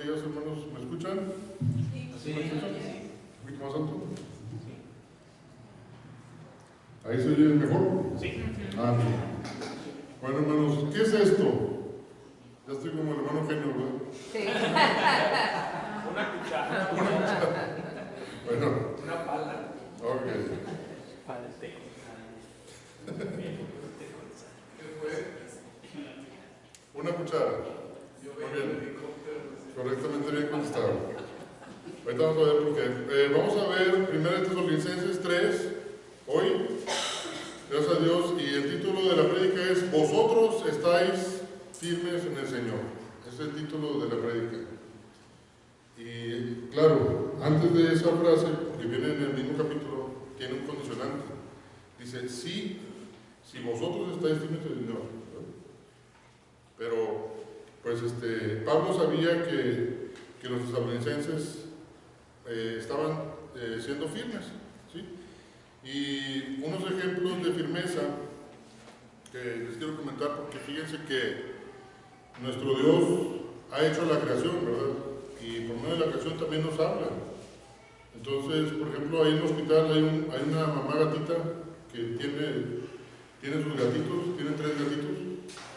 aquellos hermanos, ¿me escuchan? Sí. ¿Me escuchan? ¿Un poquito más alto? ¿Ahí se oye mejor? Sí. Ah, bien. Bueno, hermanos, ¿qué es esto? Ya estoy como el hermano genio, ¿verdad? Sí. Una cuchara. Una cuchara. Bueno, Una pala. ok. Una cuchara. Muy bien. Correctamente bien contestado. Ahorita vamos a ver por qué. Vamos a ver 1 Tesalonicenses 3, hoy. Gracias a Dios. Y el título de la prédica es Vosotros estáis firmes en el Señor. Ese es el título de la prédica. Y claro, antes de esa frase, que viene en el mismo capítulo, tiene un condicionante. Dice, sí, si vosotros estáis firmes en el Señor. Pero, pues Pablo sabía que los tesalonicenses estaban siendo firmes, ¿sí? Y unos ejemplos de firmeza que les quiero comentar, porque fíjense que nuestro Dios ha hecho la creación, ¿verdad? Y por medio de la creación también nos habla. Entonces, por ejemplo, ahí en el hospital hay una mamá gatita que tiene sus gatitos, tiene 3 gatitos,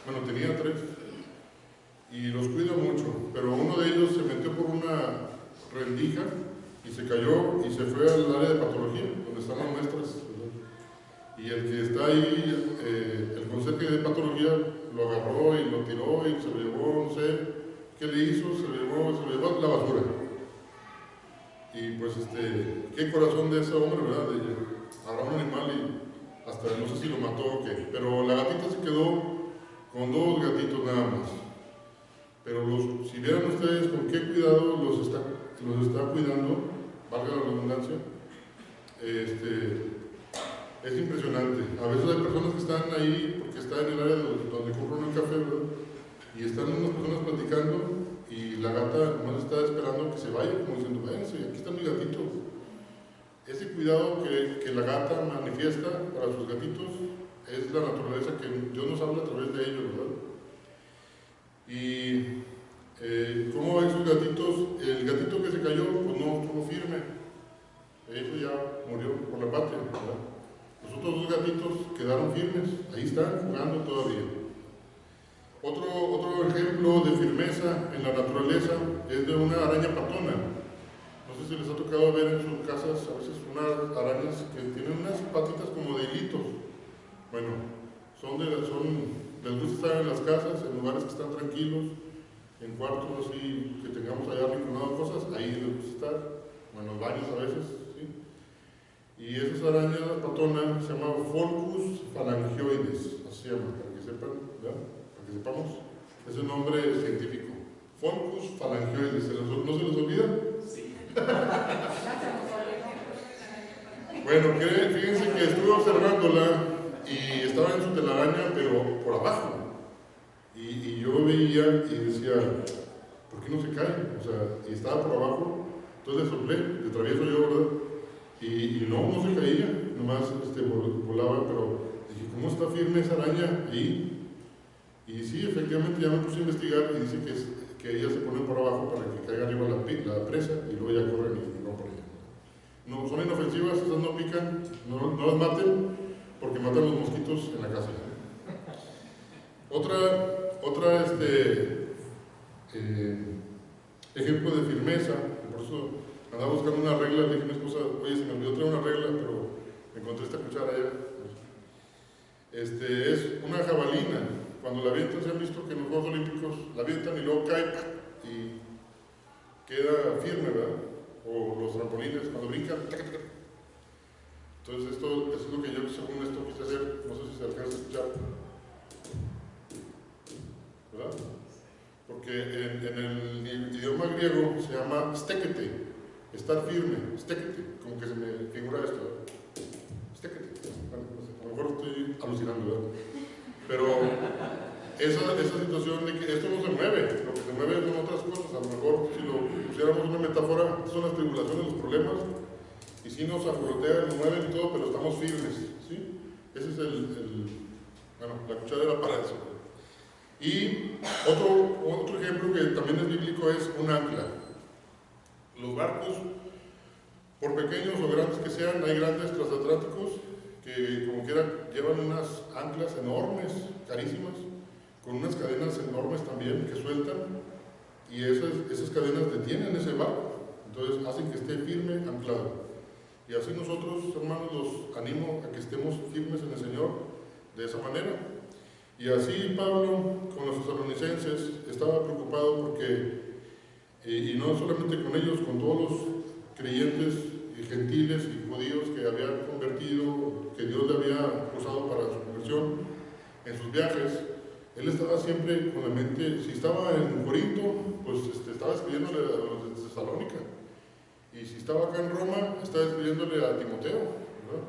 bueno, tenía 3, y los cuida mucho, pero uno de ellos se metió por una rendija y se cayó y se fue al área de patología, donde están las muestras, ¿verdad? Y el que está ahí, el conserje de patología, lo agarró y lo tiró y se lo llevó, no sé qué le hizo, se lo llevó a la basura. Y pues qué corazón de ese hombre, ¿verdad? De agarrar un animal y hasta no sé si lo mató o qué, pero la gatita se quedó con 2 gatitos nada más. Pero si vieran ustedes con qué cuidado los está cuidando, valga la redundancia, es impresionante. A veces hay personas que están ahí porque están en el área donde compran un café, ¿verdad? Y están unas personas platicando y la gata nomás está esperando que se vaya, como diciendo, váyanse, aquí está mi gatito. Ese cuidado que la gata manifiesta para sus gatitos es la naturaleza que Dios nos habla a través de ellos, ¿verdad? Y ¿cómo ven sus gatitos? El gatito que se cayó, pues no estuvo firme. Eso ya murió por la patria, ¿verdad? Los otros 2 gatitos quedaron firmes, ahí están jugando todavía. Otro ejemplo de firmeza en la naturaleza es de una araña patona. No sé si les ha tocado ver en sus casas a veces unas arañas que tienen unas patitas como de hilitos. Bueno, les gusta estar en las casas, en lugares que están tranquilos, en cuartos así que tengamos allá arrinconados cosas, ahí les gusta estar, o en los baños a veces, ¿sí? Y esas arañas patonas se llaman Pholcus phalangioides, así se llaman, para que sepan, ¿verdad? Para que sepamos, es el nombre científico. Pholcus phalangioides, ¿no se les olvida? Sí. Bueno, fíjense que estuve observándola y estaba en su telaraña, pero por abajo. Y yo veía y decía, ¿por qué no se cae? O sea, y estaba por abajo, entonces le soplé, le travieso yo, ¿verdad? Y no se caía, nomás volaba, pero dije, ¿cómo está firme esa araña ahí? Y sí, efectivamente ya me puse a investigar y dice que ellas se ponen por abajo para que caiga arriba la presa y luego ya corren y van por allá. No, son inofensivas, esas no pican, no las maten, porque matan los mosquitos en la casa. Otra ejemplo de firmeza, por eso andaba buscando una regla, le dije a mi esposa, oye, se me olvidó traer una regla, pero me encontré esta cuchara allá. Es una jabalina. Cuando la avientan, se han visto que en los Juegos Olímpicos la avientan y luego cae y queda firme, ¿verdad? O los trampolines, cuando brincan, taca, taca. Entonces eso es lo que yo según esto quise hacer, no sé si se alcanza a escuchar, ¿verdad? Porque en el idioma griego se llama stekete, estar firme, stekete, como que se me figura esto, ¿verdad? Stekete, bueno, no sé, a lo mejor estoy alucinando, ¿verdad? Pero esa situación de que esto no se mueve, lo que se mueve son otras cosas, a lo mejor si lo pusiéramos una metáfora, son las tribulaciones, los problemas, y si nos afrotean, nos mueven y todo, pero estamos firmes, ¿sí? Ese es bueno, la cuchara era para eso. Y otro ejemplo que también es bíblico es un ancla. Los barcos, por pequeños o grandes que sean, hay grandes transatlánticos que como quiera llevan unas anclas enormes, carísimas, con unas cadenas enormes también que sueltan, y esas cadenas detienen ese barco, entonces hacen que esté firme, anclado. Y así nosotros, hermanos, los animo a que estemos firmes en el Señor de esa manera. Y así Pablo, con los tesalonicenses, estaba preocupado porque, y no solamente con ellos, con todos los creyentes gentiles y judíos que había convertido, que Dios le había usado para su conversión en sus viajes, él estaba siempre con la mente, si estaba en Corinto, pues estaba escribiéndole a los de Tesalónica, y si estaba acá en Roma, estaba escribiéndole a Timoteo, ¿verdad?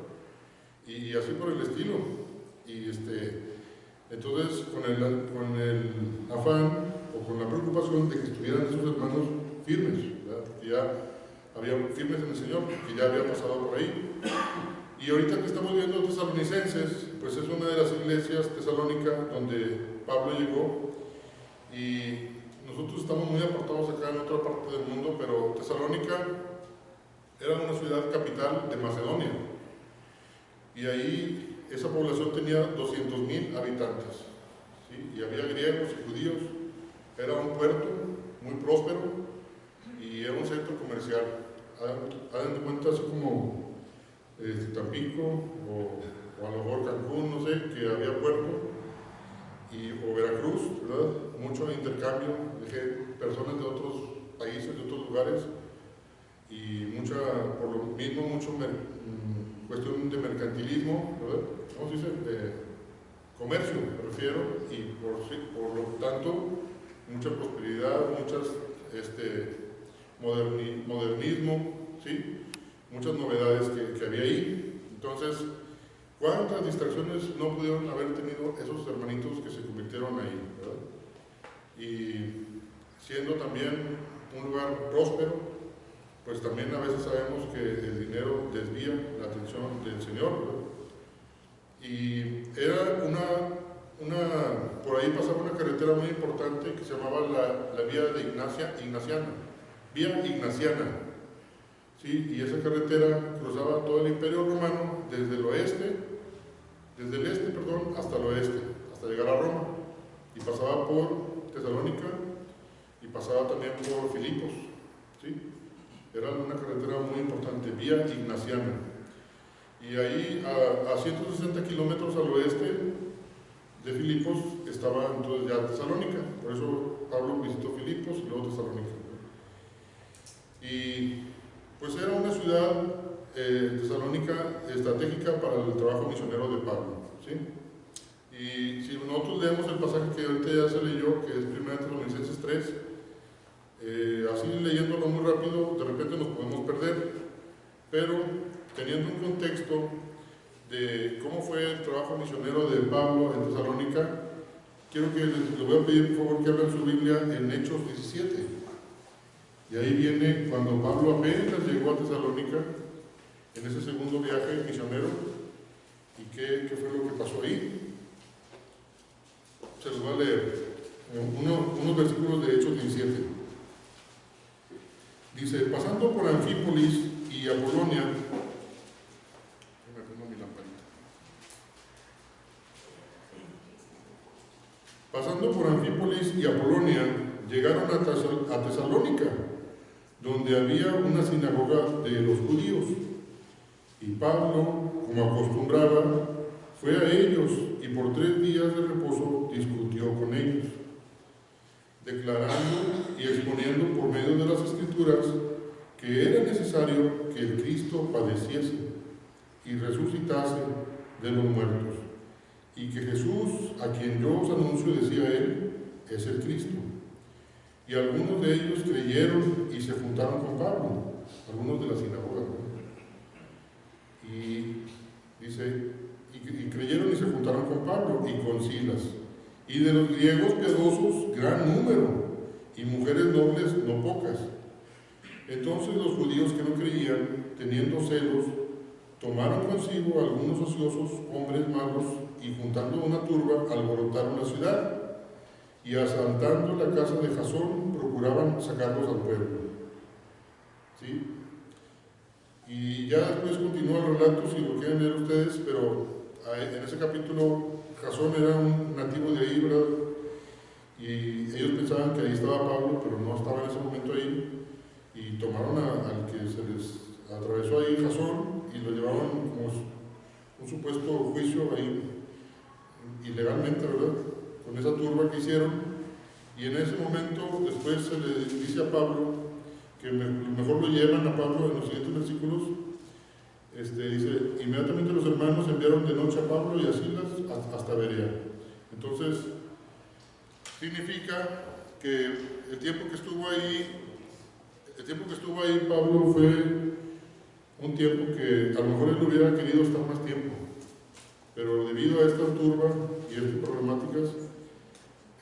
Y así por el estilo. Y entonces, con el afán o con la preocupación de que estuvieran esos hermanos firmes, ¿verdad? Porque ya había firmes en el Señor, que ya había pasado por ahí. Y ahorita que estamos viendo Tesalonicenses, pues es una de las iglesias tesalónicas donde Pablo llegó, y nosotros estamos muy apartados acá en otra parte del mundo, pero Tesalónica era una ciudad capital de Macedonia, y ahí esa población tenía 200,000 habitantes, ¿sí? Y había griegos y judíos, era un puerto muy próspero y era un centro comercial. Hagan de cuenta así como Tampico o a lo mejor Cancún, no sé, que había puerto, o Veracruz, ¿verdad? Mucho intercambio de personas de otros países, de otros lugares, y por lo mismo, mucho cuestión de mercantilismo, ¿verdad? ¿Cómo se dice? Comercio, me refiero, y por lo tanto, mucha prosperidad, muchas modernismo, ¿sí? Muchas novedades que había ahí. Entonces, ¿cuántas distracciones no pudieron haber tenido esos hermanitos que se convirtieron ahí, ¿verdad? Y siendo también un lugar próspero, pues también a veces sabemos que el dinero desvía la atención del Señor, ¿verdad? Y era por ahí pasaba una carretera muy importante que se llamaba la vía de Vía Ignaciana, ¿sí? Y esa carretera cruzaba todo el Imperio Romano desde el este, hasta el oeste, hasta llegar a Roma, y pasaba por Tesalónica y pasaba también por Filipos, ¿sí? Era una carretera muy importante, Vía Ignaciana. Y ahí, a 160 kilómetros al oeste de Filipos, estaba entonces ya Tesalónica. Por eso Pablo visitó Filipos y luego Tesalónica. Y pues era una ciudad, Tesalónica, estratégica para el trabajo misionero de Pablo, ¿sí? Y si nosotros leemos el pasaje que ahorita ya se leyó, que es 1 Tesalonicenses 3, así leyéndolo muy rápido, de repente nos podemos perder, pero teniendo un contexto de cómo fue el trabajo misionero de Pablo en Tesalónica, quiero que les voy a pedir por favor que abran su Biblia en Hechos 17. Y ahí viene cuando Pablo apenas llegó a Tesalónica, en ese segundo viaje misionero, y qué fue lo que pasó ahí. Se los voy a leer, unos versículos de Hechos 17. Dice, pasando por Anfípolis y Apolonia, llegaron a Tesalónica, donde había una sinagoga de los judíos. Y Pablo, como acostumbraba, fue a ellos y por 3 días de reposo discutió con ellos, declarando y exponiendo por medio de las Escrituras que era necesario que el Cristo padeciese y resucitase de los muertos, y que Jesús, a quien yo os anuncio, decía él, es el Cristo. Y algunos de ellos creyeron y se juntaron con Pablo, algunos de la sinagoga, ¿no? Y dice, y creyeron y se juntaron con Pablo y con Silas. Y de los griegos piadosos, gran número, y mujeres nobles no pocas. Entonces los judíos que no creían, teniendo celos, tomaron consigo algunos ociosos hombres malos y juntando una turba alborotaron la ciudad. y asaltando la casa de Jasón procuraban sacarlos al pueblo. ¿Sí? Y ya después continúa el relato, si lo quieren leer ustedes, pero en ese capítulo Jasón era un nativo de ahí, ¿verdad? Y ellos pensaban que ahí estaba Pablo, pero no estaba en ese momento ahí, y tomaron al que se les atravesó ahí Jasón y lo llevaban como un supuesto juicio ahí ilegalmente, ¿verdad? Con esa turba que hicieron, y en ese momento después se le dice a Pablo que mejor lo llevan a Pablo en los siguientes versículos. Dice, inmediatamente los hermanos enviaron de noche a Pablo y a Silas hasta Berea. Entonces, significa que el tiempo que estuvo ahí Pablo fue un tiempo que a lo mejor él hubiera querido estar más tiempo, pero debido a esta turba y estas problemáticas,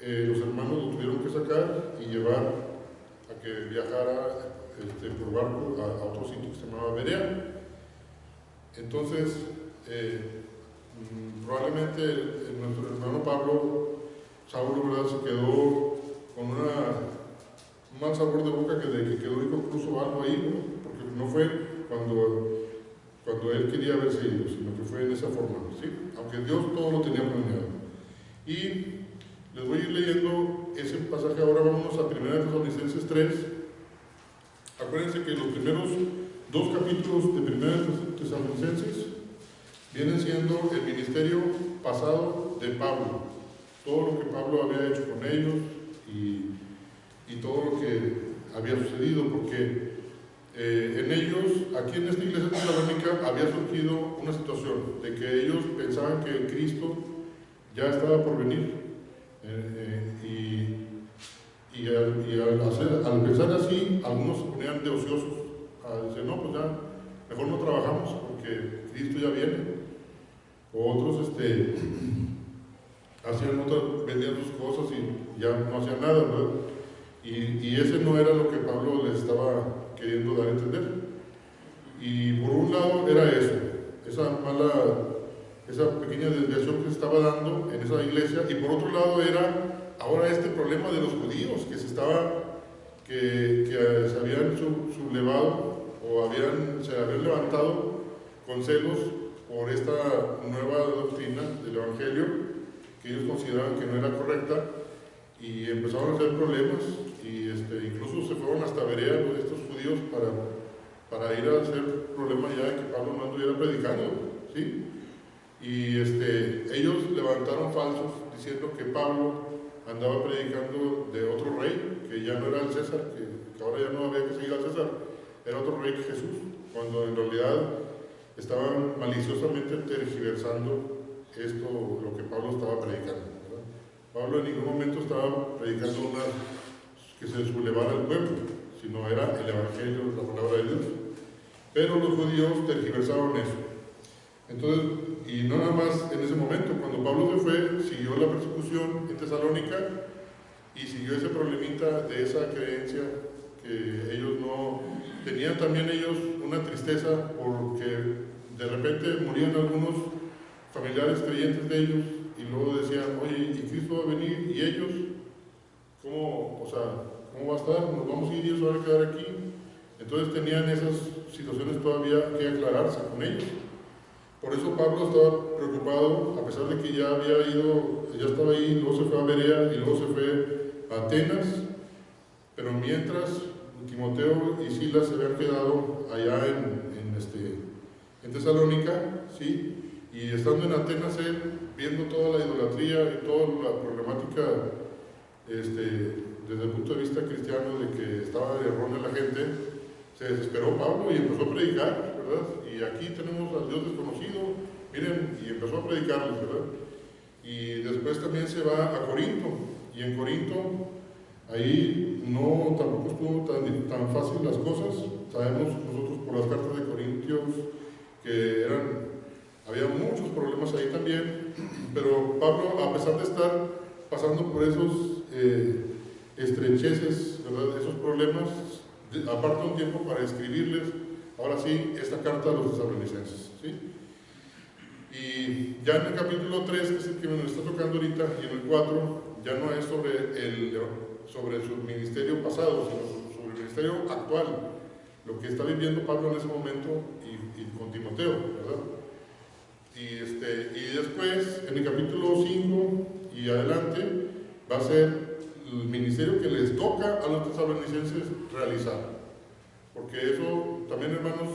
los hermanos lo tuvieron que sacar y llevar a que viajara por barco a otro sitio que se llamaba Berea. Entonces, probablemente nuestro hermano Pablo, Saulo, ¿verdad?, se quedó con un mal sabor de boca de que quedó inconcluso algo ahí, ¿no? Porque no fue cuando él quería haberse ido, sino que fue en esa forma, ¿sí? Aunque Dios todo lo tenía planeado. Y les voy a ir leyendo ese pasaje ahora. Vámonos a 1 Tesalonicenses 3. Acuérdense que los primeros 2 capítulos de 1 Tesalonicenses vienen siendo el ministerio pasado de Pablo, todo lo que Pablo había hecho con ellos y todo lo que había sucedido, porque en ellos, aquí en esta iglesia tesalónica, había surgido una situación de que ellos pensaban que Cristo ya estaba por venir, al pensar así, algunos se ponían de ociosos, a decir, no, pues ya, mejor no trabajamos porque Cristo ya viene. O otros vendían sus cosas y ya no hacían nada, ¿verdad? Y ese no era lo que Pablo les estaba queriendo dar a entender. Y por un lado era eso, esa pequeña desviación que se estaba dando en esa iglesia, y por otro lado era ahora este problema de los judíos que se habían sublevado o se habían levantado con celos por esta nueva doctrina del Evangelio que ellos consideraban que no era correcta, y empezaron a hacer problemas, y incluso se fueron hasta Berea estos judíos para ir a hacer problema ya de que Pablo no estuviera predicando, ¿sí? Y ellos levantaron falsos diciendo que Pablo andaba predicando de otro rey, que ya no era el César, que ahora ya no había que seguir al César, era otro rey que Jesús, cuando en realidad estaban maliciosamente tergiversando lo que Pablo estaba predicando, ¿verdad? Pablo en ningún momento estaba predicando que se sublevara al pueblo, sino era el Evangelio, la palabra de Dios. Pero los judíos tergiversaron eso. Entonces, y no nada más en ese momento, cuando Pablo se fue, siguió la persecución en Tesalónica y siguió ese problemita de esa creencia que ellos no tenían. También ellos una tristeza porque de repente morían algunos familiares creyentes de ellos y luego decían, oye, ¿y Cristo va a venir? ¿Y ellos? ¿Cómo va a estar? ¿Nos vamos a ir y ellos van a quedar aquí? Entonces tenían esas situaciones todavía que aclararse con ellos. Por eso Pablo estaba preocupado, a pesar de que ya estaba ahí, luego se fue a Berea y luego se fue a Atenas, pero mientras Timoteo y Silas se habían quedado allá en Tesalónica, ¿sí? Y estando en Atenas él, viendo toda la idolatría y toda la problemática desde el punto de vista cristiano de que estaba errónea la gente, se desesperó Pablo y empezó a predicar, ¿verdad? Y aquí tenemos al Dios desconocido, miren, y empezó a predicarles, ¿verdad? Y después también se va a Corinto, y en Corinto, ahí tampoco estuvo tan fácil las cosas. Sabemos nosotros por las cartas de Corintios que había muchos problemas ahí también, pero Pablo, a pesar de estar pasando por esos estrecheces, ¿verdad?, esos problemas, aparta un tiempo para escribirles, ahora sí, esta carta a los tesalonicenses, ¿sí? Y ya en el capítulo 3, que es el que me está tocando ahorita, y en el 4, ya no es sobre su ministerio pasado, sino sobre el ministerio actual, lo que está viviendo Pablo en ese momento y con Timoteo, ¿verdad? Y después, en el capítulo 5 y adelante, va a ser el ministerio que les toca a los tesalonicenses realizar. Porque eso también, hermanos,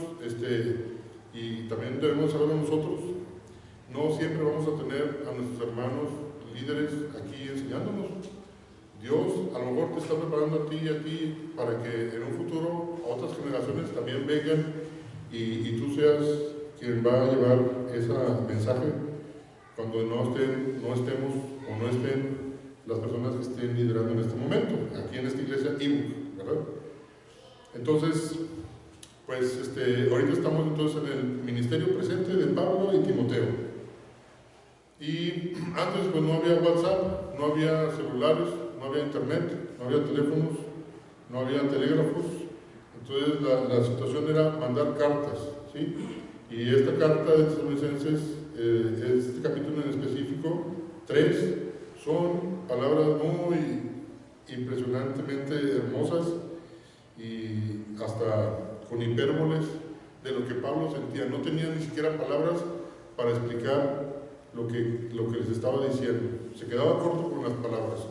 y también debemos saber nosotros, no siempre vamos a tener a nuestros hermanos líderes aquí enseñándonos. Dios a lo mejor te está preparando a ti y a ti para que en un futuro otras generaciones también vengan y tú seas quien va a llevar ese mensaje cuando no estemos o no estén las personas que estén liderando en este momento, aquí en esta iglesia IBUC, ¿verdad? Entonces, pues ahorita estamos entonces en el ministerio presente de Pablo y Timoteo. Y antes pues no había WhatsApp, no había celulares, no había internet, no había teléfonos, no había telégrafos. Entonces la situación era mandar cartas, ¿sí? Y esta carta de Tesalonicenses, este capítulo en específico, 3, son palabras muy impresionantemente hermosas y hasta con hipérboles de lo que Pablo sentía. No tenía ni siquiera palabras para explicar lo que les estaba diciendo. Se quedaba corto con las palabras.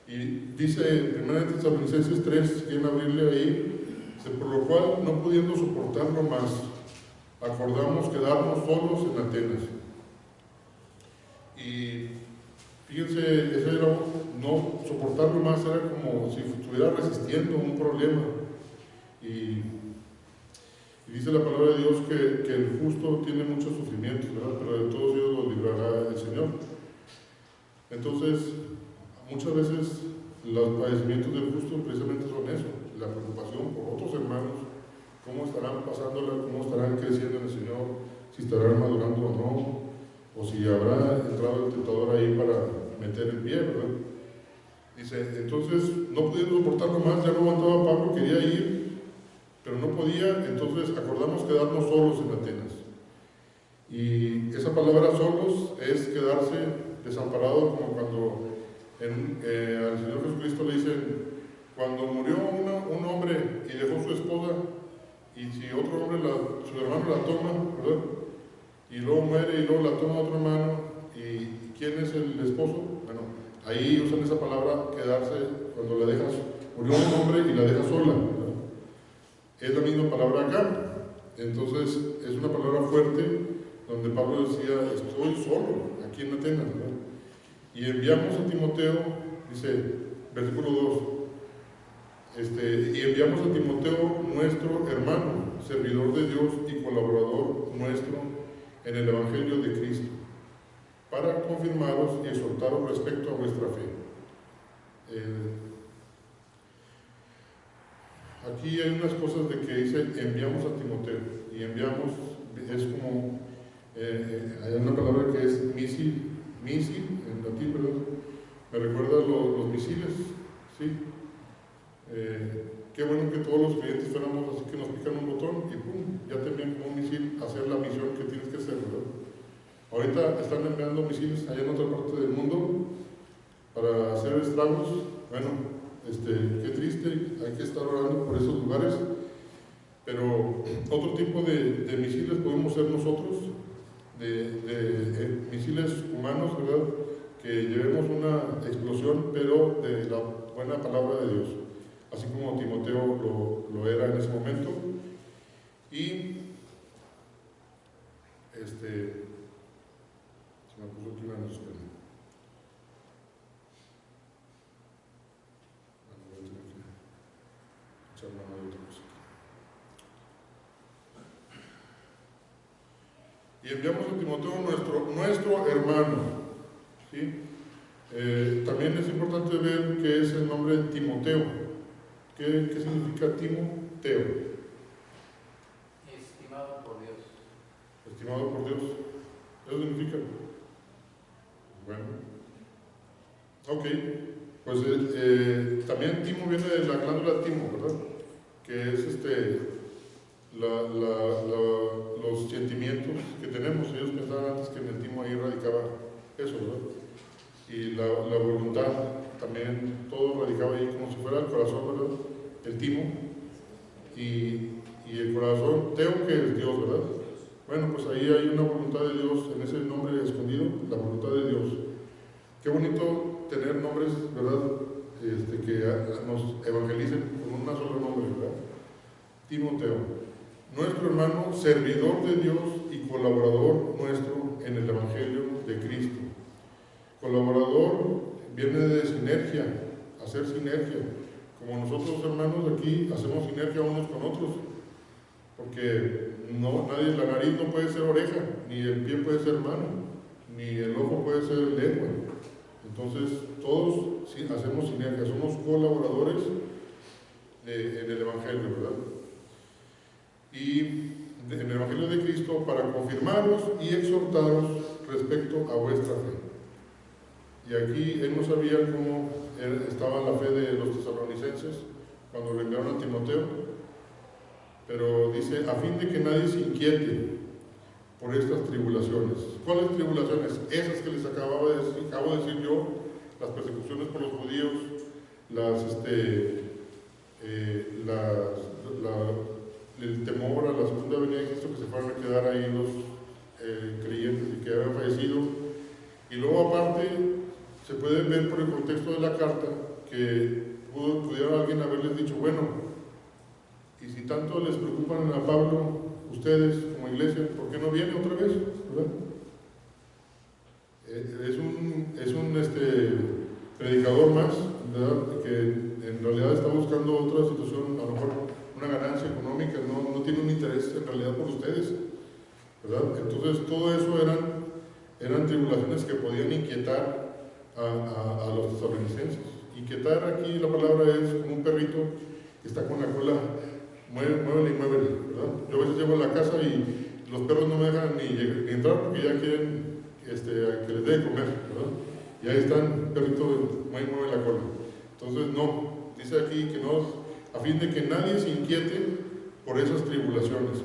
Y dice en 1 Tesalonicenses 3, quieren abrirle ahí, por lo cual, no pudiendo soportarlo más, acordamos quedarnos solos en Atenas. Y fíjense, ese era, no soportarlo más era como si estuviera resistiendo un problema. Y dice la palabra de Dios que el justo tiene muchos sufrimientos, ¿verdad? Pero de todos ellos los librará el Señor. Entonces, muchas veces los padecimientos del justo precisamente son eso, la preocupación por otros hermanos, cómo estarán pasándola, cómo estarán creciendo en el Señor, si estarán madurando o no, o si habrá entrado el tentador ahí para meter el pie, ¿verdad? Dice, entonces, no pudiendo soportarlo más, ya no aguantaba Pablo, quería ir, pero no podía, entonces acordamos quedarnos solos en Atenas. Y esa palabra solos es quedarse desamparado, como cuando al Señor Jesucristo le dicen, cuando murió un hombre y dejó su esposa, y si otro hombre, su hermano la toma, ¿verdad? Y luego muere y luego la toma otro hermano, ¿y quién es el esposo? Bueno, ahí usan esa palabra, quedarse, cuando la dejas, murió un hombre y la dejas sola, ¿verdad? Es la misma palabra acá. Entonces, es una palabra fuerte, donde Pablo decía, estoy solo aquí en Atenas, ¿verdad? Y enviamos a Timoteo, dice, versículo 2, y enviamos a Timoteo, nuestro hermano, servidor de Dios y colaborador nuestro en el Evangelio de Cristo, para confirmaros y exhortaros respecto a vuestra fe. Aquí hay unas cosas de que dice, enviamos a Timoteo, y enviamos, es como, hay una palabra que es misil, en latín, ¿verdad? Me recuerda los misiles, ¿sí? Qué bueno que todos los creyentes fuéramos así, que nos pican un botón y ¡pum! Ya te envían como un misil a hacer la misión que tienes que hacer, ¿verdad? Ahorita están enviando misiles allá en otra parte del mundo para hacer estragos. Bueno, qué triste, hay que estar orando por esos lugares, pero otro tipo de misiles podemos ser nosotros, de misiles humanos, ¿verdad? Que llevemos una explosión, pero de la buena palabra de Dios, así como Timoteo lo era en ese momento. Y se me puso aquí una noticia. Voy a tener que echar mano de otra cosa. Y enviamos a Timoteo, nuestro hermano, ¿sí? También es importante ver qué es el nombre de Timoteo. ¿Qué significa Timoteo? Estimado por Dios. Estimado por Dios. ¿Eso significa? Bueno. Ok. Pues también timo viene de la glándula timo, ¿verdad? Que es los sentimientos que tenemos. Ellos pensaban antes que en el timo ahí radicaba eso, ¿verdad? y la voluntad, también todo radicaba ahí como si fuera el corazón, ¿verdad? El timo, y el corazón, teo, que es Dios, ¿verdad? Bueno, pues ahí hay una voluntad de Dios, en ese nombre escondido, la voluntad de Dios. Qué bonito tener nombres, ¿verdad? Que nos evangelicen con un solo nombre, ¿verdad? Timoteo, nuestro hermano, servidor de Dios y colaborador nuestro en el Evangelio de Cristo. Colaborador viene de sinergia, hacer sinergia. Como nosotros, hermanos, aquí hacemos sinergia unos con otros, porque nadie, la nariz no puede ser oreja, ni el pie puede ser mano, ni el ojo puede ser lengua. Entonces, todos sí, hacemos sinergia, somos colaboradores en el Evangelio, ¿verdad? Y en el Evangelio de Cristo, para confirmaros y exhortaros respecto a vuestra fe. Y aquí él no sabía cómo estaba la fe de los tesalonicenses cuando le enviaron a Timoteo, pero dice, a fin de que nadie se inquiete por estas tribulaciones. ¿Cuáles tribulaciones? Esas que les acabo de decir yo, las persecuciones por los judíos, el temor a la segunda venida de Cristo, que se fueran a quedar ahí los creyentes y que habían fallecido. Y luego aparte, se puede ver por el contexto de la carta que pudiera alguien haberles dicho, bueno, y si tanto les preocupan a Pablo, ustedes como iglesia, ¿por qué no viene otra vez? ¿Verdad? Es un predicador más, ¿verdad? Que en realidad está buscando otra situación, a lo mejor una ganancia económica, no tiene un interés en realidad por ustedes, ¿verdad? Entonces todo eso eran tribulaciones que podían inquietar a los tesalonicenses. Inquietar aquí la palabra es como un perrito que está con la cola, muévele y muévele, ¿verdad? Yo a veces llego a la casa y los perros no me dejan ni entrar porque ya quieren que les dé de comer, ¿verdad? Y ahí están, perrito, mueve la cola. Entonces no, dice aquí que no, a fin de que nadie se inquiete por esas tribulaciones.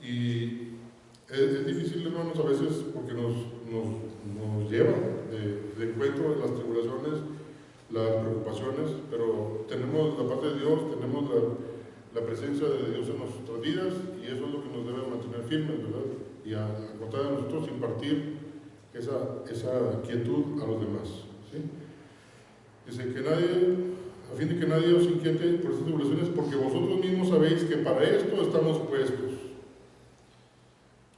Y es difícil, hermanos, a veces porque nos lleva de encuentro las tribulaciones, las preocupaciones, pero tenemos la parte de Dios, tenemos la presencia de Dios en nuestras vidas, y eso es lo que nos debe mantener firmes, ¿verdad? Y a contar de nosotros impartir esa quietud a los demás, ¿sí? Dice que a fin de que nadie os inquiete por estas tribulaciones, porque vosotros mismos sabéis que para esto estamos puestos.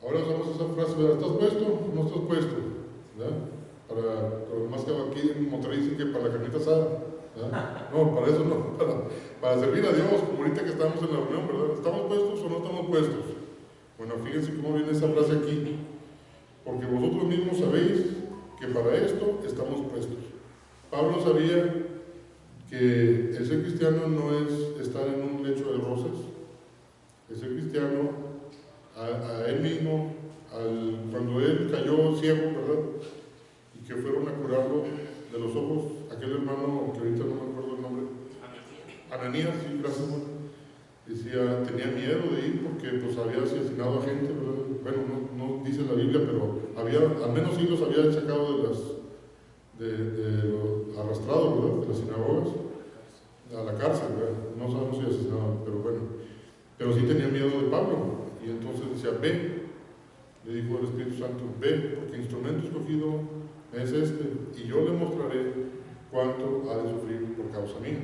Ahora usamos esa frase, ¿verdad? ¿Estás puesto? No estás puesto, ¿verdad? Para lo más que aquí en Monterrey dicen que para la carnita asada, ¿verdad? No, para eso no, para servir a Dios, como ahorita que estamos en la reunión, ¿verdad? ¿Estamos puestos o no estamos puestos? Bueno, fíjense cómo viene esa frase aquí, porque vosotros mismos sabéis que para esto estamos puestos. Pablo sabía que el ser cristiano no es estar en un lecho de rosas. El ser cristiano, a él mismo, cuando él cayó ciego, ¿verdad? Y que fueron a curarlo de los ojos, aquel hermano que ahorita no me acuerdo el nombre, Ananías, sí, gracias, hermano. Decía, tenía miedo de ir porque pues había asesinado a gente, ¿verdad? Bueno, no dice la Biblia, pero al menos sí los había sacado arrastrado, ¿verdad? De las sinagogas a la cárcel, ¿verdad? No sabemos si asesinaban, pero bueno. Pero sí tenía miedo de Pablo, y entonces decía, ve, le dijo el Espíritu Santo, ve, porque instrumento escogido es este, y yo le mostraré cuánto ha de sufrir por causa mía.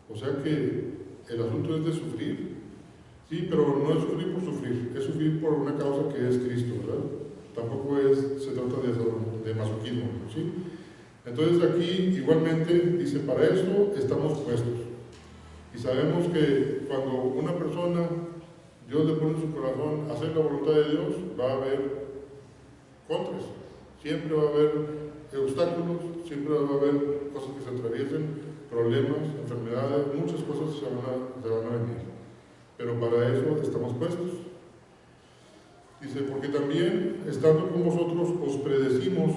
O sea que el asunto es de sufrir, sí, pero no es sufrir por sufrir, es sufrir por una causa que es Cristo, ¿verdad? Tampoco se trata de masoquismo, ¿sí? Entonces aquí igualmente dice, para esto estamos puestos. Y sabemos que cuando una persona, Dios le pone en su corazón hacer la voluntad de Dios, va a haber contras, siempre va a haber obstáculos, siempre va a haber cosas que se atraviesen, problemas, enfermedades, muchas cosas se van a venir. Pero para eso estamos puestos. Dice, porque también, estando con vosotros, os predecíamos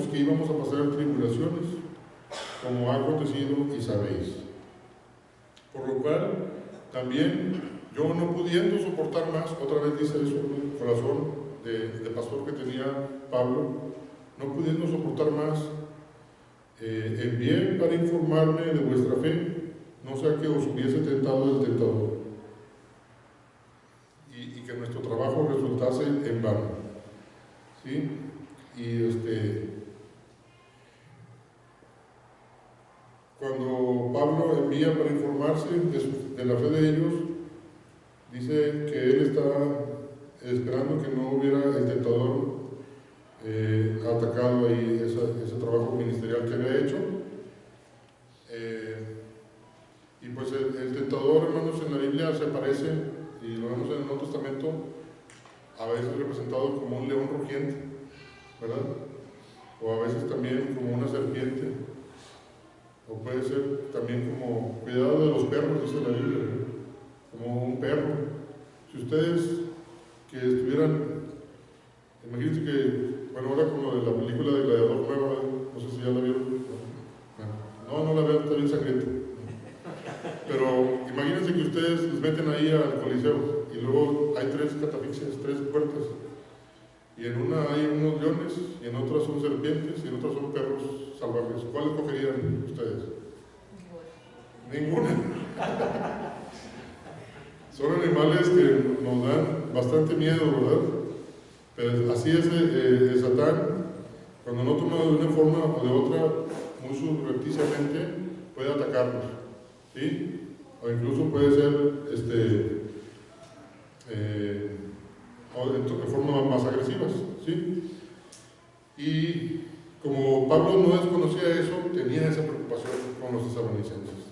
que íbamos a pasar tribulaciones, como ha acontecido y sabéis. Por lo cual, también yo no pudiendo soportar más, otra vez dice eso, el corazón de pastor que tenía Pablo, no pudiendo soportar más, envié para informarme de vuestra fe, no sea que os hubiese tentado el tentador, y que nuestro trabajo resultase en vano. ¿Sí? Y cuando Pablo envía para informarse de la fe de ellos, dice que él estaba esperando que no hubiera el tentador atacado ahí ese trabajo ministerial que había hecho. Y pues el tentador, hermanos, en la Biblia se aparece, y lo vemos en el Nuevo Testamento, a veces representado como un león rugiente, ¿verdad? O a veces también como una serpiente, o puede ser también como cuidado de los perros, dice la Biblia, ¿verdad? Como un perro. Si ustedes que estuvieran, imagínense que, bueno, ahora como de la película de Gladiador nueva, no sé si ya la vieron, no la vean, está bien sangrienta. Pero imagínense que ustedes les meten ahí al Coliseo y luego hay 3 catafixias, 3 puertas, y en una hay unos leones, y en otras son serpientes, y en otras son perros salvajes. ¿Cuál escogerían ustedes? Ninguna. Son animales que nos dan bastante miedo, ¿verdad? Pero así es Satán, cuando no toma de una forma o de otra, muy subrepticiamente, puede atacarnos, ¿sí? O incluso puede ser de forma más agresivas, ¿sí? Y como Pablo no desconocía eso, tenía esa preocupación con los tesalonicenses.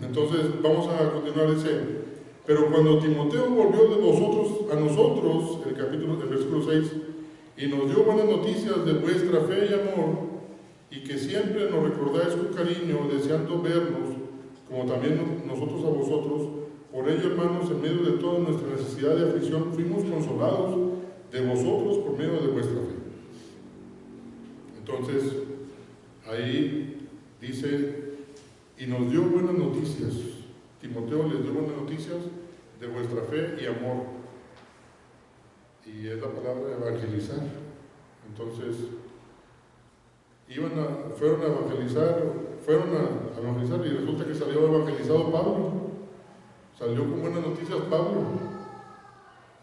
Entonces, vamos a continuar, dice: pero cuando Timoteo volvió de vosotros a nosotros, el versículo 6, y nos dio buenas noticias de vuestra fe y amor, y que siempre nos recordáis con cariño, deseando vernos, como también nosotros a vosotros, por ello, hermanos, en medio de toda nuestra necesidad de aflicción, fuimos consolados de vosotros por medio de vuestra fe. Entonces, ahí dice, y nos dio buenas noticias. Timoteo les dio buenas noticias de vuestra fe y amor. Y es la palabra evangelizar. Entonces, fueron a evangelizar, y resulta que salió evangelizado Pablo. Salió con buenas noticias Pablo,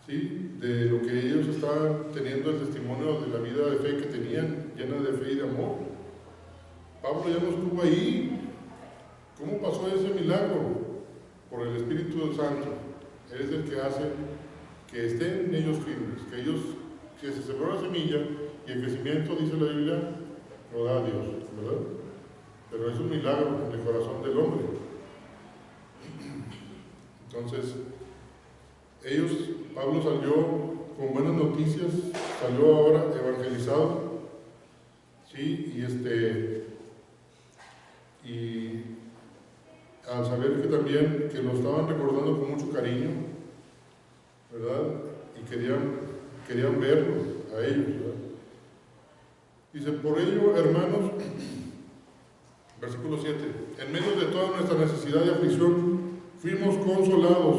¿sí? De lo que ellos estaban teniendo, el testimonio de la vida de fe que tenían, llena de fe y de amor. Pablo ya no estuvo ahí. ¿Cómo pasó ese milagro? Por el Espíritu Santo. Él es el que hace que estén ellos firmes, que se sembró la semilla, y el crecimiento, dice la Biblia, lo da Dios, ¿verdad? Pero es un milagro en el corazón del hombre. Entonces, Pablo salió con buenas noticias, salió ahora evangelizado, ¿sí? Y al saber que también que lo estaban recordando con mucho cariño, ¿verdad? Y querían verlo a ellos, ¿verdad? Dice, por ello, hermanos, versículo 7, en medio de toda nuestra necesidad y aflicción, fuimos consolados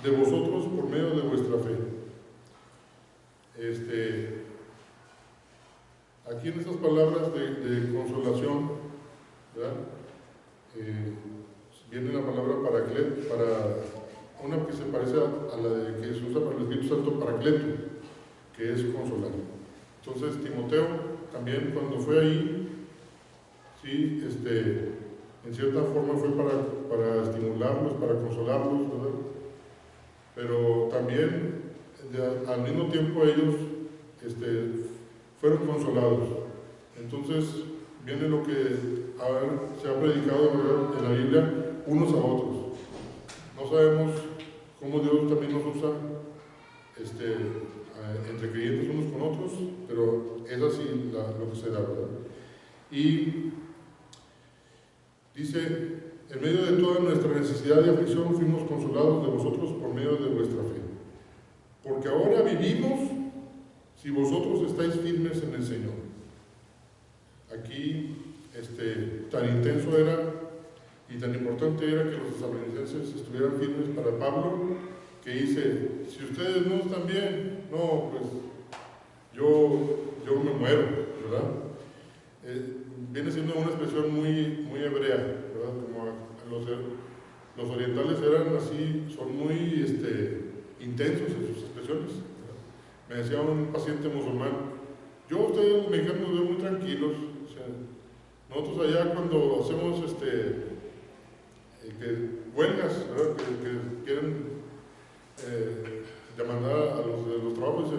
de vosotros por medio de vuestra fe. Aquí en estas palabras de consolación, ¿verdad? Viene la palabra paracleto, para una que se parece a la de que se usa para el Espíritu Santo, paracleto, que es consolar. Entonces, Timoteo también, cuando fue ahí, sí, en cierta forma fue para estimularlos, para consolarlos, ¿verdad? Pero también, al mismo tiempo, ellos fueron consolados. Entonces, viene lo que se ha predicado, ¿verdad?, en la Biblia, unos a otros. No sabemos cómo Dios también nos usa entre creyentes unos con otros, pero es así lo que se da, ¿verdad? Y dice, en medio de toda nuestra necesidad y aflicción fuimos consolados de vosotros por medio de vuestra fe. Porque ahora vivimos si vosotros estáis firmes en el Señor. Aquí tan intenso era Y tan importante era que los tesalonicenses estuvieran firmes para Pablo, que dice, si ustedes no están bien, no, pues yo me muero, ¿verdad? Viene siendo una expresión muy, muy hebrea, ¿verdad? Como los orientales eran así, son muy intensos en sus expresiones, ¿verdad? Me decía un paciente musulmán, yo a ustedes los mexicanos los veo muy tranquilos, o sea, nosotros allá cuando hacemos huelgas, ¿verdad? Que quieren demandar a los de los trabajos,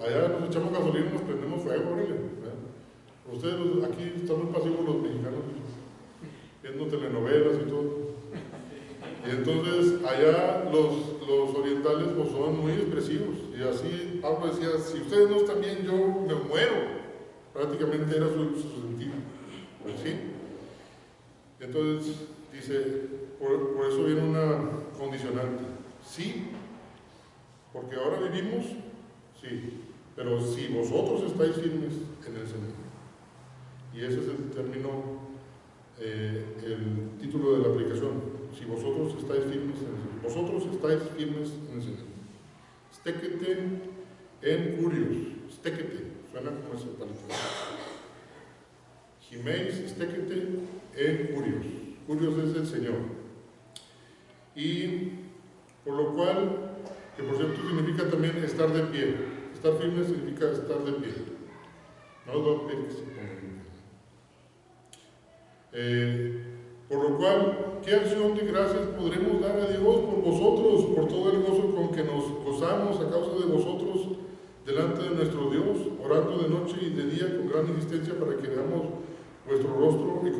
allá nos echamos gasolina y nos prendemos fuego, ¿verdad? Ustedes aquí están muy pasivos los mexicanos, viendo telenovelas y todo. Y entonces allá los orientales pues, son muy expresivos. Y así Pablo decía, si ustedes no están bien, yo me muero. Prácticamente era su sentido. Pues, ¿sí? Entonces dice, por eso viene una condicionante. Sí, porque ahora vivimos, sí, pero si vosotros estáis firmes en el Señor. Y ese es el término, el título de la aplicación. Si vosotros estáis firmes en el Señor. Vosotros estáis firmes en el Señor. Stéquete en curios. Stéquete, suena como ese palito. Jiméis, stéquete en curios. Curios es el Señor. Y por lo cual, que por cierto significa también estar de pie. Estar firme significa estar de pie. No dos pies que se pongan. Por lo cual, ¿qué acción de gracias podremos dar a Dios por vosotros, por todo el gozo con que nos gozamos a causa de vosotros delante de nuestro Dios, orando de noche y de día con gran insistencia para que veamos vuestro rostro y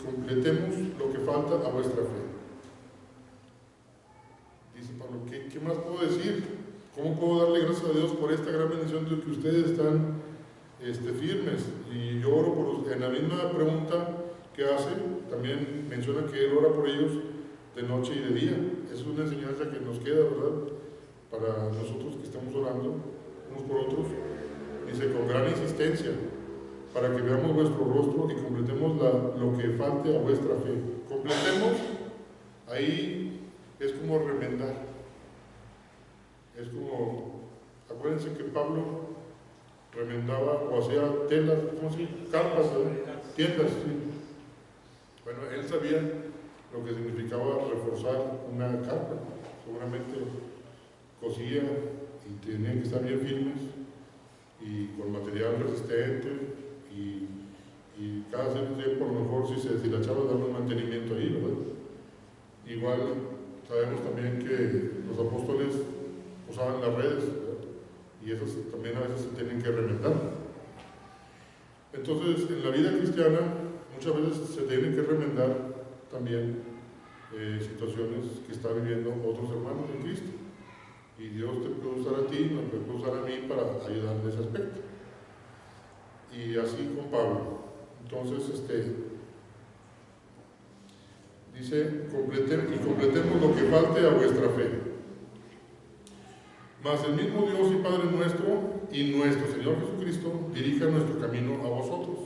completemos lo que falta a vuestra fe? Dice Pablo, ¿qué más puedo decir? ¿Cómo puedo darle gracias a Dios por esta gran bendición de que ustedes están firmes? Y yo oro por ustedes. En la misma pregunta que hace, también menciona que Él ora por ellos de noche y de día. Es una enseñanza que nos queda, ¿verdad? Para nosotros que estamos orando unos por otros. Dice, con gran insistencia, para que veamos vuestro rostro y completemos lo que falte a vuestra fe. Completemos, ahí es como remendar. Es como, acuérdense que Pablo remendaba o hacía telas, ¿cómo se dice? Carpas, tiendas, sí. Bueno, él sabía lo que significaba reforzar una carpa. Seguramente cosía y tenían que estar bien firmes y con material resistente y cada cierto tiempo a lo mejor si se deshilachaba darle un mantenimiento ahí, ¿verdad? Igual sabemos también que los apóstoles usaban las redes, ¿verdad? Y esas también a veces se tienen que remendar. Entonces, en la vida cristiana muchas veces se tienen que remendar también situaciones que están viviendo otros hermanos en Cristo. Y Dios te puede usar a ti, nos puede usar a mí para ayudar en ese aspecto. Y así con Pablo. Entonces, dice, completemos lo que falte a vuestra fe. Mas el mismo Dios y Padre nuestro y nuestro Señor Jesucristo dirija nuestro camino a vosotros.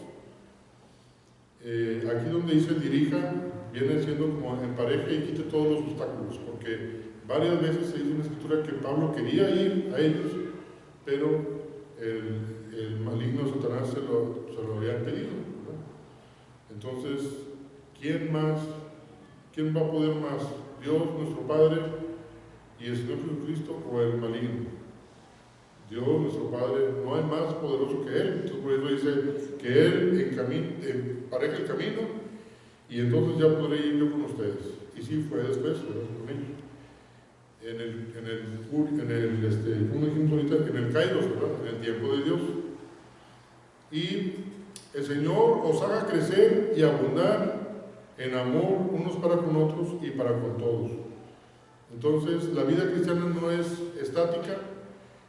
Aquí donde dice dirija, viene siendo como empareje y quite todos los obstáculos, porque varias veces se dice en la Escritura que Pablo quería ir a ellos, pero el maligno Satanás se lo había impedido, ¿verdad? Entonces, ¿quién más? ¿Quién va a poder más? ¿Dios, nuestro Padre y el Señor Jesucristo o el maligno? Dios, nuestro Padre, no hay más poderoso que Él. Entonces por eso dice que Él empareja el camino y entonces ya podré ir yo con ustedes. Y sí fue después, ¿verdad? Con ellos. Como dijimos ahorita, en el Kairos, ¿verdad? En el tiempo de Dios. Y el Señor os haga crecer y abundar en amor unos para con otros y para con todos. Entonces, la vida cristiana no es estática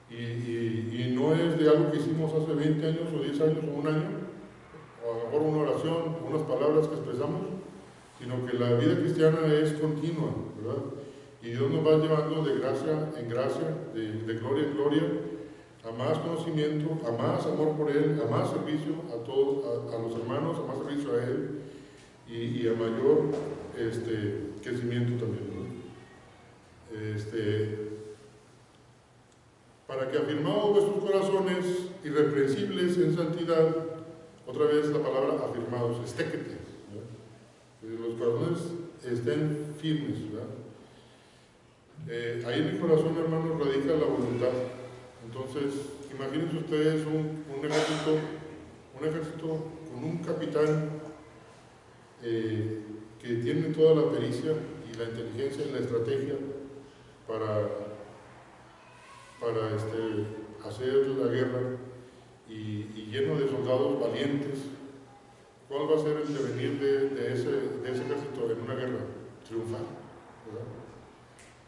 y no es de algo que hicimos hace 20 años o 10 años o un año, o a lo mejor una oración, unas palabras que expresamos, sino que la vida cristiana es continua, ¿verdad? Y Dios nos va llevando de gracia en gracia, de gloria en gloria, a más conocimiento, a más amor por Él, a más servicio a todos, a los hermanos, a más servicio a Él. y a mayor crecimiento también, ¿no? Para que afirmados vuestros corazones irreprensibles en santidad, otra vez la palabra afirmados, estéquete, que los corazones estén firmes, ¿verdad? Ahí en mi corazón, hermanos, radica la voluntad. Entonces, imagínense ustedes un ejército con un capitán que tiene toda la pericia y la inteligencia y la estrategia para hacer la guerra y lleno de soldados valientes. ¿Cuál va a ser el devenir de ese ejército en una guerra? Triunfar, ¿verdad?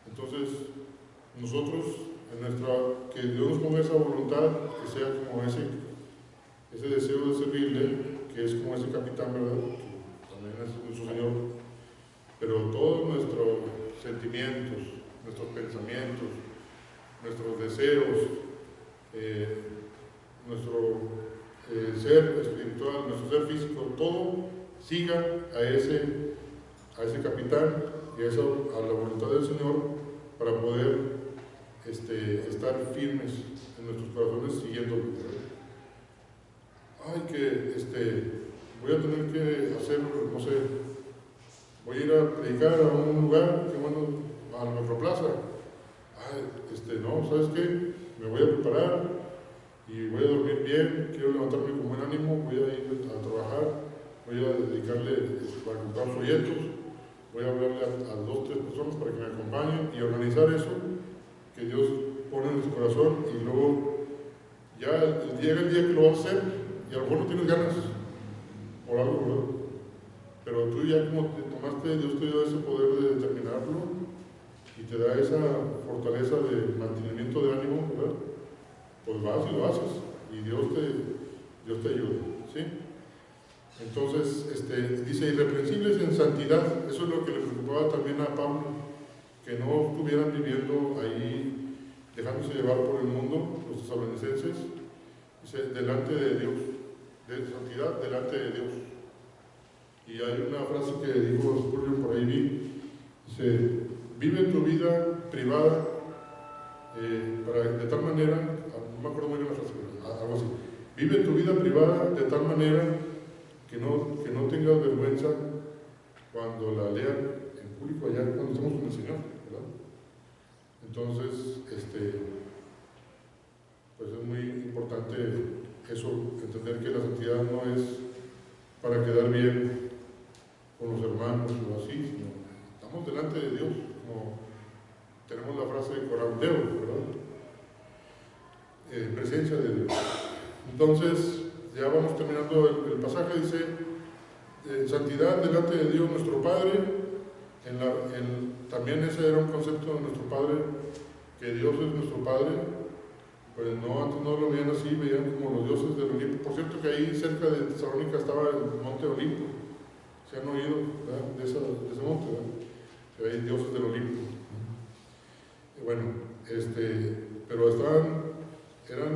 Entonces, nosotros, que Dios nos ponga esa voluntad, que sea como ese deseo de servirle, que es como ese capitán, ¿verdad? Que también es nuestro Señor, pero todos nuestros sentimientos, nuestros pensamientos, nuestros deseos, nuestro ser espiritual, nuestro ser físico, todo siga a ese capitán y a la voluntad del Señor para poder estar firmes en nuestros corazones siguiéndolo. Ay, voy a tener que hacer, no sé, voy a ir a predicar a un lugar, que bueno, a la Macroplaza. Ay, no, ¿sabes qué? Me voy a preparar y voy a dormir bien, quiero levantarme con buen ánimo, voy a ir a trabajar, voy a dedicarle para comprar folletos, voy a hablarle a 2 o 3 personas para que me acompañen y organizar eso que Dios pone en su corazón, y luego ya llega el día que lo vas a hacer y a lo mejor no tienes ganas por algo, ¿verdad? Pero tú ya como te tomaste, Dios te dio ese poder de determinarlo y te da esa fortaleza de mantenimiento de ánimo, ¿verdad? Pues vas y lo haces y Dios te ayuda, ¿sí? Entonces, dice, irreprensibles en santidad. Eso es lo que le preocupaba también a Pablo, que no estuvieran viviendo ahí, dejándose llevar por el mundo, los tesalonicenses, dice, delante de Dios, de santidad delante de Dios. Y hay una frase que dijo Spurgeon, por ahí dice, vive tu vida privada de tal manera, no me acuerdo muy bien la frase, algo así, vive tu vida privada de tal manera que no tengas vergüenza cuando la lean en público allá cuando estemos con el Señor, ¿verdad? Entonces, pues es muy importante eso, entender que la santidad no es para quedar bien con los hermanos o así, sino estamos delante de Dios, como tenemos la frase de corandeo, ¿verdad? Presencia de Dios. Entonces, ya vamos terminando el pasaje, dice, santidad delante de Dios nuestro Padre. También ese era un concepto de nuestro Padre, que Dios es nuestro Padre. Pues no, antes no lo veían así, veían como los dioses del Olimpo. Por cierto que ahí cerca de Tesalónica estaba el monte Olimpo. ¿Se han oído, ¿verdad? de ese monte, ¿verdad? Que hay dioses del Olimpo. Bueno, pero eran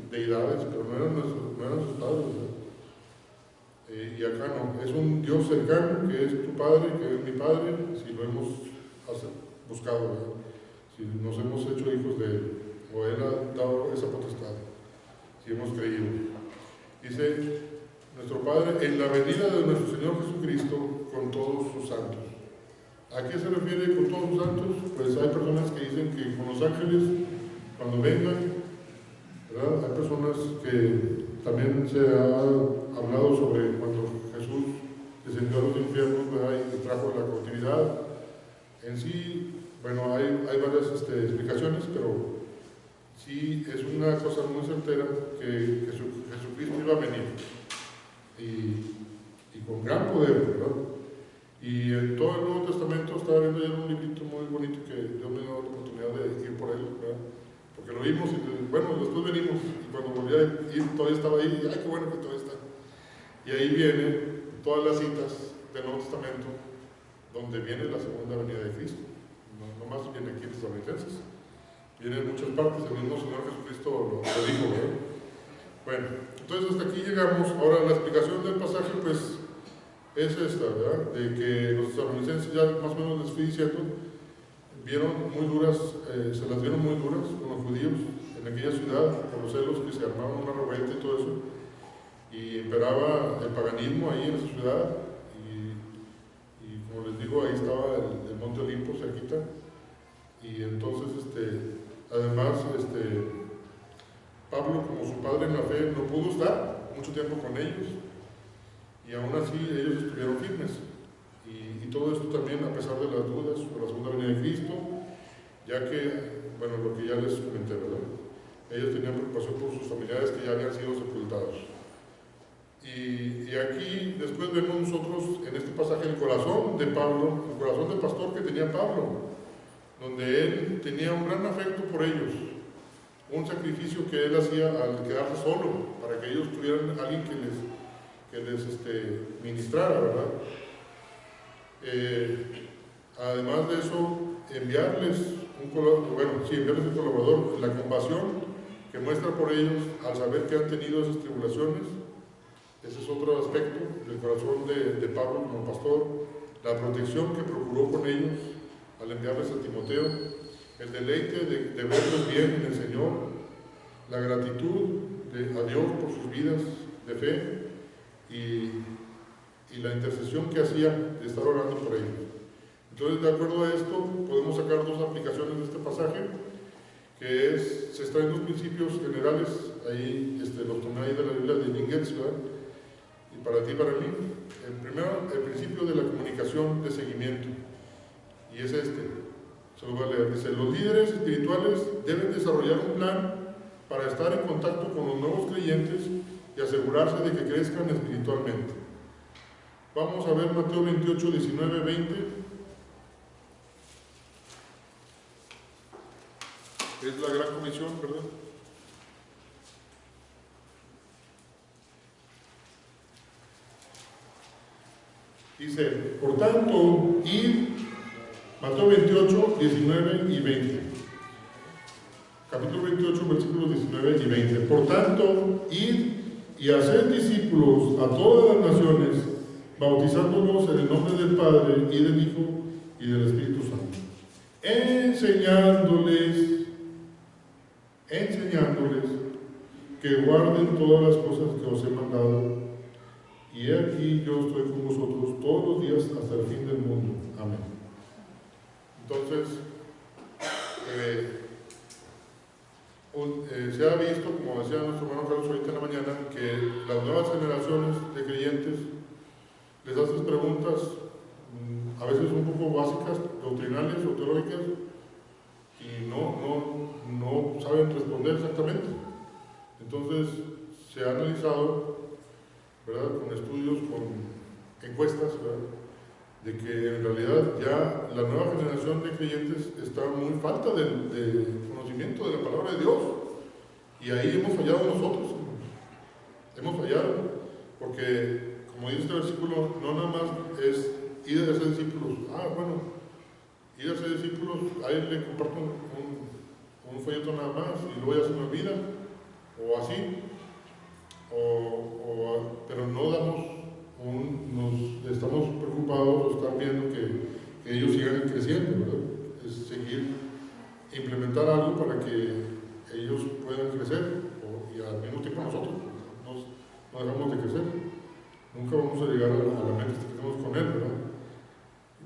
deidades, pero no eran sus padres, ¿verdad? Y acá no, es un Dios cercano, que es tu Padre, que es mi Padre, si lo hemos buscado, ¿verdad? Si nos hemos hecho hijos de Él, o Él ha dado esa potestad, si hemos creído. Dice, nuestro Padre, en la venida de nuestro Señor Jesucristo, con todos sus santos. ¿A qué se refiere con todos sus santos? Pues hay personas que dicen que con los ángeles, cuando vengan, ¿verdad? Hay personas que también se ha hablado sobre cuando Jesús descendió a los infiernos, ¿verdad? Y trajo la cautividad. En sí, bueno, hay varias explicaciones, pero sí es una cosa muy certera que Jesucristo iba a venir y con gran poder, ¿verdad? Y en todo el Nuevo Testamento estaba viendo ya un librito muy bonito que Dios me dio la oportunidad de ir por él, ¿verdad? Porque lo vimos y bueno, después venimos y cuando volví a ir todavía estaba ahí y ¡ay, qué bueno que todavía está! Y ahí vienen todas las citas del Nuevo Testamento donde viene la segunda venida de Cristo. No más viene aquí en Tesalonicenses, viene en muchas partes, el mismo Señor Jesucristo lo dijo, ¿verdad? Bueno, entonces hasta aquí llegamos. Ahora la explicación del pasaje, pues es esta, ¿verdad? De que los estadounidenses, ya más o menos les fui diciendo, vieron muy duras, se las vieron muy duras con los judíos en aquella ciudad, por los celos que se armaban una revuelta y todo eso, y imperaba el paganismo ahí en esa ciudad, y como les digo, ahí estaba el Monte Olimpo cerquita, y entonces, además, Pablo, como su padre en la fe, no pudo estar mucho tiempo con ellos, y aún así ellos estuvieron firmes. Y todo esto también a pesar de las dudas por la segunda venida de Cristo, ya que, bueno, lo que ya les comenté, ¿verdad? Ellos tenían preocupación por sus familiares que ya habían sido sepultados. Y aquí después vemos nosotros en este pasaje el corazón de Pablo, el corazón del pastor que tenía Pablo, donde él tenía un gran afecto por ellos, un sacrificio que él hacía al quedarse solo, para que ellos tuvieran alguien que les ministrara, ¿verdad? Además de eso, enviarles un colaborador, la compasión que muestra por ellos al saber que han tenido esas tribulaciones. Ese es otro aspecto del corazón de Pablo como pastor, la protección que procuró con ellos al enviarles a Timoteo, el deleite de verlos bien en el Señor, la gratitud a Dios por sus vidas de fe y la intercesión que hacía de estar orando por ellos. Entonces, de acuerdo a esto, podemos sacar dos aplicaciones de este pasaje, que es, se extraen dos principios generales, ahí los tomé ahí de la Biblia de Lingetz, y para ti y para mí. El primero, el principio de la comunicación de seguimiento, y es se lo voy a leer, dice: los líderes espirituales deben desarrollar un plan para estar en contacto con los nuevos creyentes y asegurarse de que crezcan espiritualmente. Vamos a ver Mateo 28, 19, 20. Es la gran comisión, ¿verdad? Dice, por tanto, id, Mateo 28, 19 y 20. Capítulo 28, versículos 19 y 20. Por tanto, id y haced discípulos a todas las naciones, bautizándolos en el nombre del Padre y del Hijo y del Espíritu Santo, enseñándoles que guarden todas las cosas que os he mandado, y aquí yo estoy con vosotros todos los días hasta el fin del mundo. Amén. Entonces, se ha visto, como decía nuestro hermano Carlos ahorita en la mañana, que las nuevas generaciones de creyentes les hacen preguntas a veces un poco básicas, doctrinales o teológicas, y no saben responder exactamente. Entonces se ha analizado, ¿verdad?, con estudios, con encuestas, ¿verdad?, de que en realidad ya la nueva generación de creyentes está muy falta de conocimiento de la palabra de Dios, y ahí hemos fallado nosotros. Hemos fallado porque, como dice este versículo, no nada más es ir a ser discípulos. Ir a ser discípulos, ahí le comparto un folleto nada más y luego ya se me olvida, o así, pero no damos nos estamos preocupados o están viendo que ellos sigan creciendo, ¿verdad? Es seguir, implementar algo para que ellos puedan crecer, y al mismo tiempo nosotros no dejamos de crecer. Nunca vamos a llegar a la meta que tenemos con él, ¿verdad?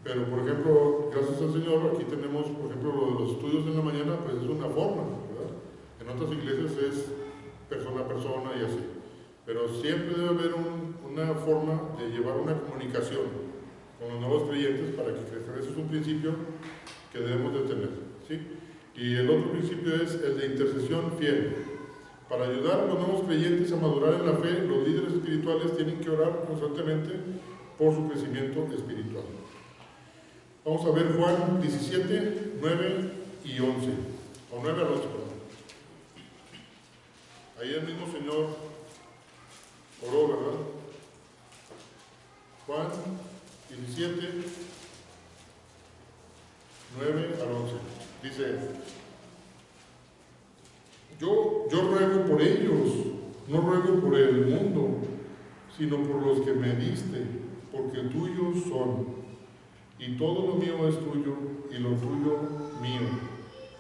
Pero, por ejemplo, gracias al Señor, aquí tenemos, por ejemplo, lo de los estudios en la mañana, pues es una forma, ¿verdad? En otras iglesias es persona a persona y así. Pero siempre debe haber una forma de llevar una comunicación con los nuevos creyentes para que crezcan. Ese es un principio que debemos de tener, ¿sí? Y el otro principio es el de intercesión fiel. Para ayudar a los nuevos creyentes a madurar en la fe, los líderes espirituales tienen que orar constantemente por su crecimiento espiritual. Vamos a ver Juan 17, 9 y 11, o 9 al 11, perdón. Ahí el mismo Señor oró, ¿verdad? Juan 17, 9 al 11. Dice: yo ruego por ellos, no ruego por el mundo, sino por los que me diste, porque son, y todo lo mío es tuyo, y lo tuyo mío,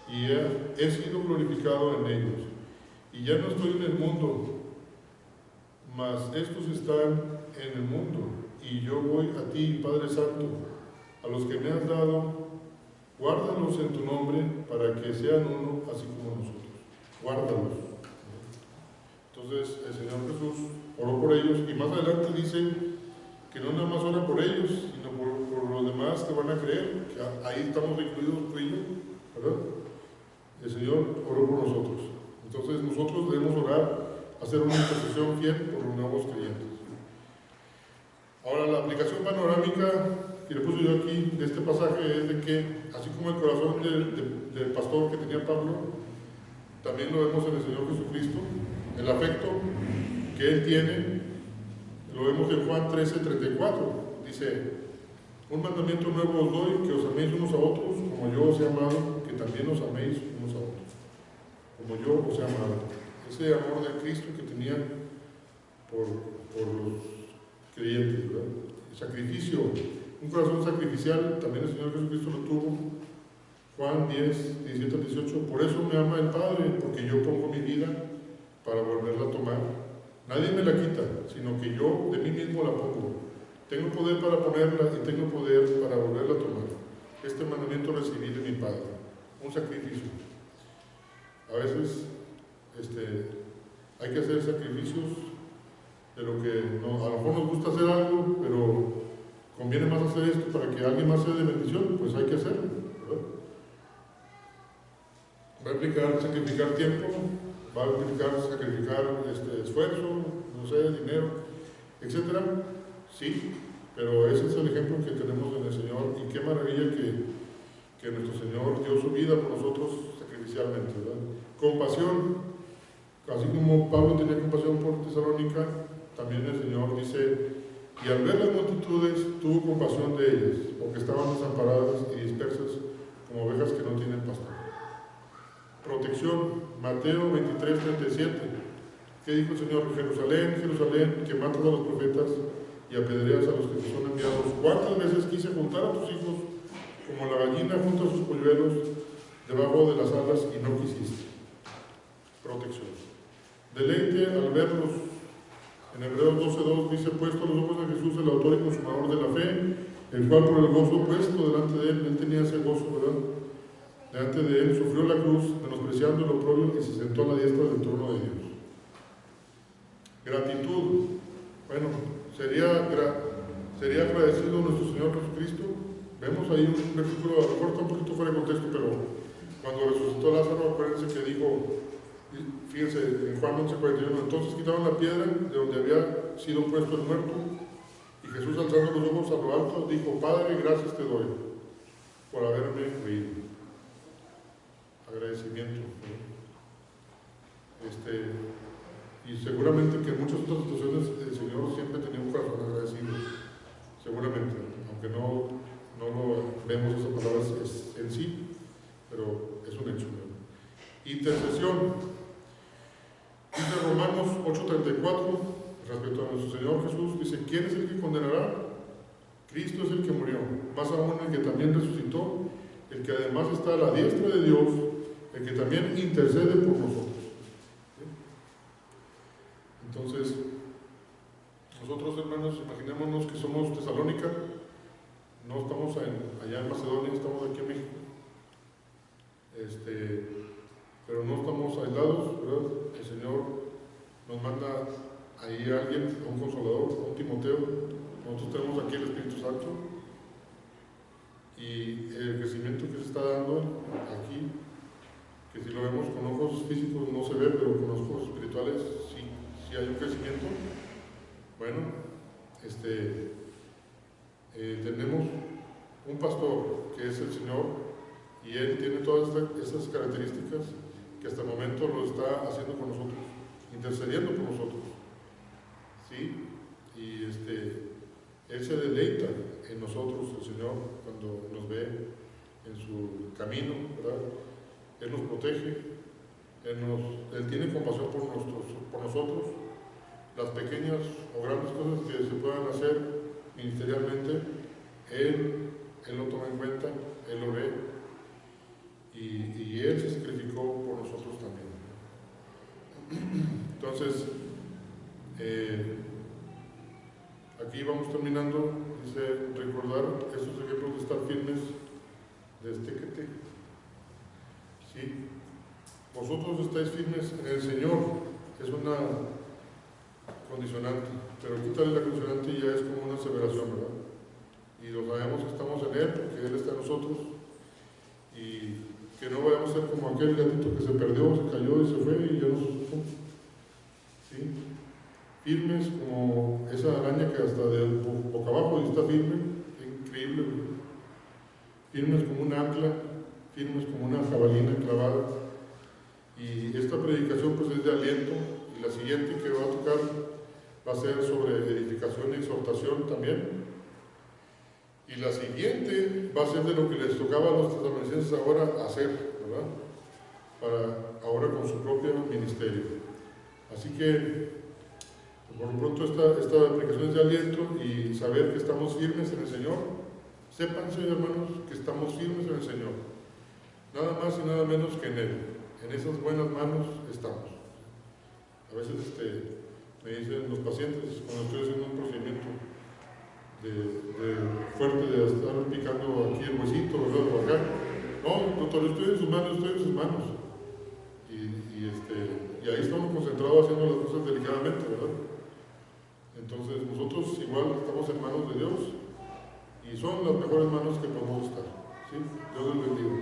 y he sido glorificado en ellos. Y ya no estoy en el mundo, mas estos están en el mundo, y yo voy a ti, Padre Santo, a los que me has dado, guárdalos en tu nombre, para que sean uno, así como nosotros. Guárdalos. Entonces el Señor Jesús oró por ellos, y más adelante dice que no nada más ora por ellos, sino por los demás que van a creer, que ahí estamos incluidos tú y yo, ¿verdad? El Señor oró por nosotros. Entonces nosotros debemos orar, hacer una intercesión fiel por los nuevos creyentes. Ahora, la aplicación panorámica que le puse yo aquí de este pasaje es de que, así como el corazón del pastor que tenía Pablo, también lo vemos en el Señor Jesucristo, el afecto que Él tiene, lo vemos en Juan 13:34, dice: un mandamiento nuevo os doy, que os améis unos a otros, como yo os he amado, que también os améis unos a otros, como yo os he amado. Ese amor de Cristo que tenía por los creyentes, ¿verdad? El sacrificio, un corazón sacrificial, también el Señor Jesucristo lo tuvo. Juan 10:17-18, por eso me ama el Padre, porque yo pongo mi vida para volverla a tomar. Nadie me la quita, sino que yo de mí mismo la pongo. Tengo poder para ponerla y tengo poder para volverla a tomar. Este mandamiento recibí de mi Padre, un sacrificio. A veces hay que hacer sacrificios de lo que a lo mejor nos gusta hacer algo, pero conviene más hacer esto para que alguien más sea de bendición, pues hay que hacerlo, ¿verdad? Va a implicar sacrificar tiempo, va a implicar sacrificar esfuerzo, no sé, dinero, etcétera. Sí, pero ese es el ejemplo que tenemos en el Señor, y qué maravilla que nuestro Señor dio su vida por nosotros sacrificialmente, ¿verdad? Compasión, así como Pablo tenía compasión por Tesalónica, también el Señor dice: y al ver las multitudes tuvo compasión de ellas, porque estaban desamparadas y dispersas como ovejas que no tienen pastor. Protección, Mateo 23:37. ¿Qué dijo el Señor? Jerusalén, Jerusalén, que matas a los profetas y apedreas a los que te son enviados. ¿Cuántas veces quise juntar a tus hijos como la gallina junta sus polluelos debajo de las alas y no quisiste? Protección. Deleite al verlos. En Hebreos 12:2 dice: puesto a los ojos de Jesús, el autor y consumador de la fe, el cual por el gozo puesto delante de él tenía ese gozo, ¿verdad? Delante de él sufrió la cruz, menospreciando el oprobio, y se sentó a la diestra del trono de Dios. Gratitud. Bueno, sería agradecido a nuestro Señor Jesucristo. Vemos ahí un versículo, a lo mejor está un poquito fuera de contexto, pero cuando resucitó a Lázaro, acuérdense que dijo, fíjense, en Juan 11:41, entonces quitaron la piedra de donde había sido puesto el muerto, y Jesús, alzando los ojos a lo alto, dijo: Padre, gracias te doy por haberme oído. Agradecimiento, ¿no? Y seguramente que en muchas otras situaciones el Señor siempre tenía un corazón agradecido, seguramente, aunque no lo vemos esas palabras en sí, pero es un hecho, ¿no? Intercesión. Dice Romanos 8:34, respecto a nuestro Señor Jesús, dice: ¿quién es el que condenará? Cristo es el que murió, más aún el que también resucitó, el que además está a la diestra de Dios, el que también intercede por nosotros. Entonces, nosotros, hermanos, imaginémonos que somos Tesalónica, no estamos allá en Macedonia, estamos aquí en México, pero no estamos aislados, ¿verdad? El Señor nos manda ahí a alguien, a un consolador, a un Timoteo. Nosotros tenemos aquí el Espíritu Santo, y el crecimiento que se está dando aquí, que si lo vemos con ojos físicos no se ve, pero con ojos espirituales sí hay un crecimiento. Bueno, tenemos un pastor que es el Señor, y Él tiene todas esas características que hasta el momento lo está haciendo con nosotros, intercediendo por nosotros, ¿sí? Y Él se deleita en nosotros, el Señor, cuando nos ve en su camino, ¿verdad? Él nos protege, Él tiene compasión por nosotros. Las pequeñas o grandes cosas que se puedan hacer ministerialmente, Él lo toma en cuenta, Él lo ve, y Él se sacrificó por nosotros también. Entonces, aquí vamos terminando, dice, recordar esos ejemplos de estar firmes de este. ¿Sí? Vosotros estáis firmes en el Señor, es una condicionante, pero quitarle la condicionante ya es como una aseveración, ¿verdad? Y lo sabemos que estamos en Él, porque Él está en nosotros, y que no vayamos a ser como aquel gatito que se perdió, se cayó y se fue y ya no se supo. ¿Sí? Firmes como esa araña que hasta de boca abajo está firme, increíble, ¿verdad? Firmes como un ancla, firmes como una jabalina clavada. Y esta predicación pues es de aliento, y la siguiente que va a tocar va a ser sobre edificación y exhortación también. Y la siguiente va a ser de lo que les tocaba a los tesalonicenses ahora hacer, ¿verdad? Para ahora con su propio ministerio. Así que, por lo pronto, esta predicación es de aliento y saber que estamos firmes en el Señor. Sépanse, hermanos, que estamos firmes en el Señor. Nada más y nada menos que en Él. En esas buenas manos estamos. A veces me dicen los pacientes, cuando estoy haciendo un procedimiento fuerte de estar picando aquí el huesito, ¿verdad? O acá. No, doctor, estoy en sus manos. Y ahí estamos concentrados haciendo las cosas delicadamente, ¿verdad? Entonces nosotros igual estamos en manos de Dios y son las mejores manos que podemos estar. ¿Sí? Dios les bendiga.